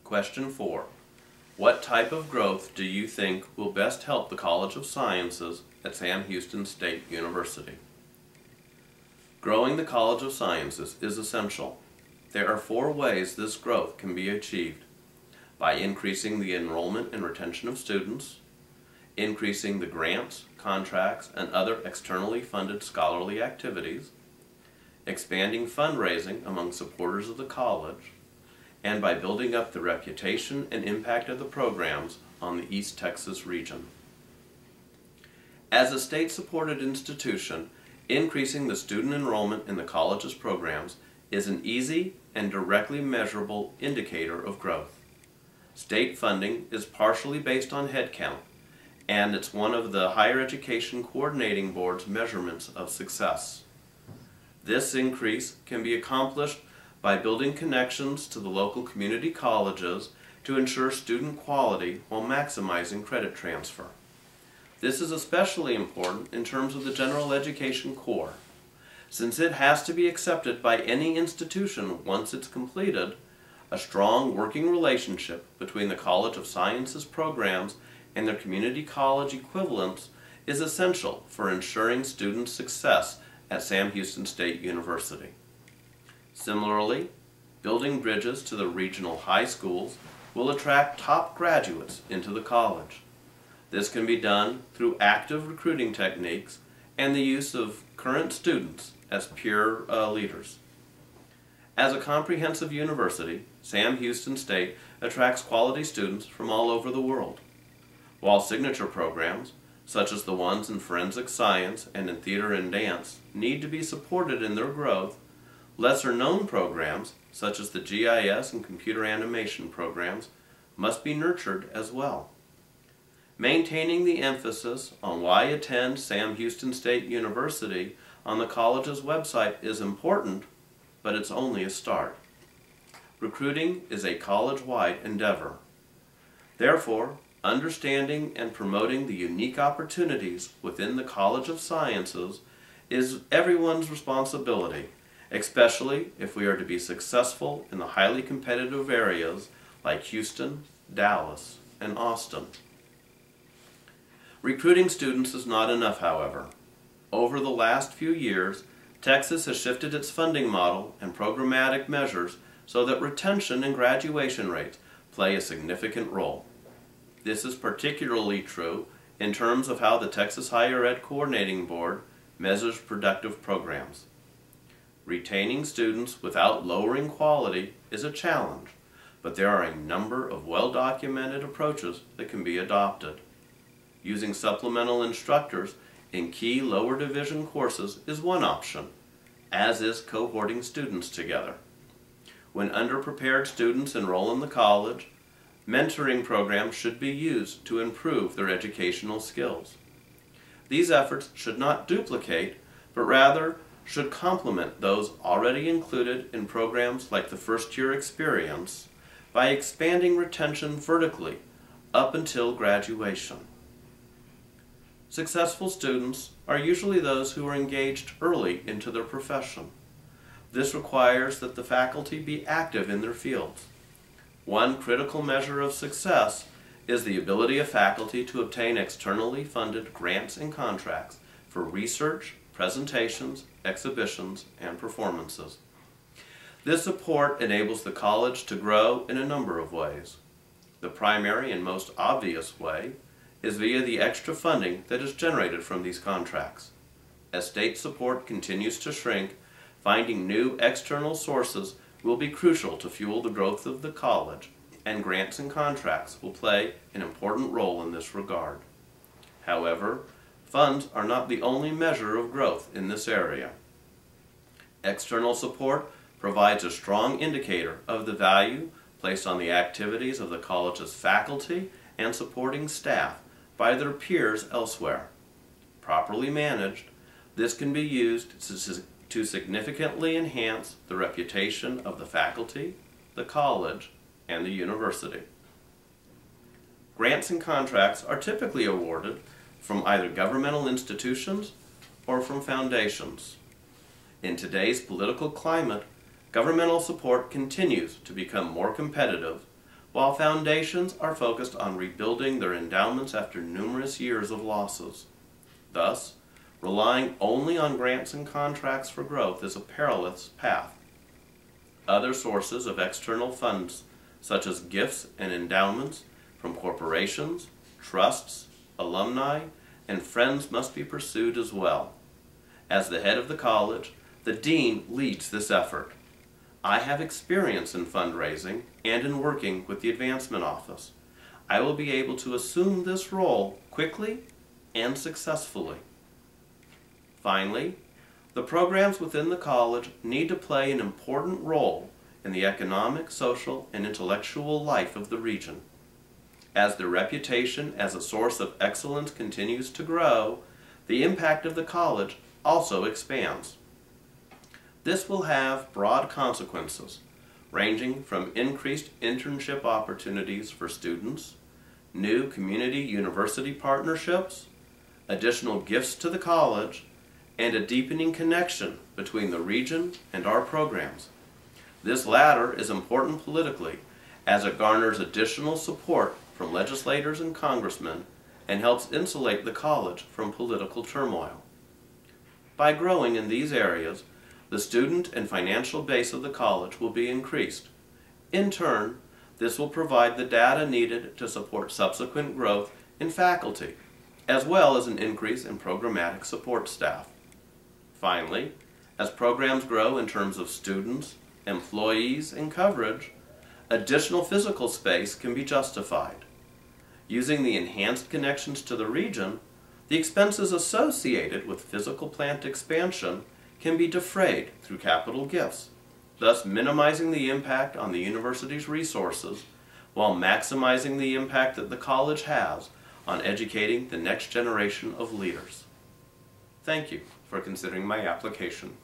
Question 4. What type of growth do you think will best help the College of Sciences at Sam Houston State University? Growing the College of Sciences is essential. There are 4 ways this growth can be achieved: by increasing the enrollment and retention of students, increasing the grants, contracts, and other externally funded scholarly activities, expanding fundraising among supporters of the college, and by building up the reputation and impact of the programs on the East Texas region. As a state-supported institution, increasing the student enrollment in the college's programs is an easy and directly measurable indicator of growth. State funding is partially based on headcount, and it's one of the Higher Education Coordinating Board's measurements of success. This increase can be accomplished by building connections to the local community colleges to ensure student quality while maximizing credit transfer. This is especially important in terms of the general education core. Since it has to be accepted by any institution once it's completed, a strong working relationship between the College of Sciences programs and their community college equivalents is essential for ensuring student success at Sam Houston State University. Similarly, building bridges to the regional high schools will attract top graduates into the college. This can be done through active recruiting techniques and the use of current students as peer leaders. As a comprehensive university, Sam Houston State attracts quality students from all over the world. While signature programs, such as the ones in forensic science and in theater and dance, need to be supported in their growth, lesser-known programs, such as the GIS and computer animation programs, must be nurtured as well. Maintaining the emphasis on why attend Sam Houston State University on the college's website is important, but it's only a start. Recruiting is a college-wide endeavor. Therefore, understanding and promoting the unique opportunities within the College of Sciences is everyone's responsibility, especially if we are to be successful in the highly competitive areas like Houston, Dallas, and Austin. Recruiting students is not enough, however. Over the last few years, Texas has shifted its funding model and programmatic measures so that retention and graduation rates play a significant role. This is particularly true in terms of how the Texas Higher Ed Coordinating Board measures productive programs. Retaining students without lowering quality is a challenge, but there are a number of well-documented approaches that can be adopted. Using supplemental instructors in key lower division courses is one option, as is cohorting students together. When underprepared students enroll in the college, mentoring programs should be used to improve their educational skills. These efforts should not duplicate, but rather should complement those already included in programs like the first-year experience by expanding retention vertically up until graduation. Successful students are usually those who are engaged early into their profession. This requires that the faculty be active in their fields. One critical measure of success is the ability of faculty to obtain externally funded grants and contracts for research, presentations, exhibitions, and performances. This support enables the college to grow in a number of ways. The primary and most obvious way is via the extra funding that is generated from these contracts. As state support continues to shrink, finding new external sources will be crucial to fuel the growth of the college, and grants and contracts will play an important role in this regard. However, funds are not the only measure of growth in this area. External support provides a strong indicator of the value placed on the activities of the college's faculty and supporting staff by their peers elsewhere. Properly managed, this can be used to significantly enhance the reputation of the faculty, the college, and the university. Grants and contracts are typically awarded from either governmental institutions or from foundations. In today's political climate, governmental support continues to become more competitive, while foundations are focused on rebuilding their endowments after numerous years of losses. Thus, relying only on grants and contracts for growth is a perilous path. Other sources of external funds, such as gifts and endowments from corporations, trusts, alumni, and friends, must be pursued as well. As the head of the college, the dean leads this effort. I have experience in fundraising and in working with the advancement office. I will be able to assume this role quickly and successfully. Finally, the programs within the college need to play an important role in the economic, social, and intellectual life of the region. As their reputation as a source of excellence continues to grow, the impact of the college also expands. This will have broad consequences, ranging from increased internship opportunities for students, new community-university partnerships, additional gifts to the college, and a deepening connection between the region and our programs. This latter is important politically, as it garners additional support from legislators and congressmen and helps insulate the college from political turmoil. By growing in these areas, the student and financial base of the college will be increased. In turn, this will provide the data needed to support subsequent growth in faculty, as well as an increase in programmatic support staff. Finally, as programs grow in terms of students, employees, and coverage, additional physical space can be justified. Using the enhanced connections to the region, the expenses associated with physical plant expansion can be defrayed through capital gifts, thus minimizing the impact on the university's resources while maximizing the impact that the college has on educating the next generation of leaders. Thank you for considering my application.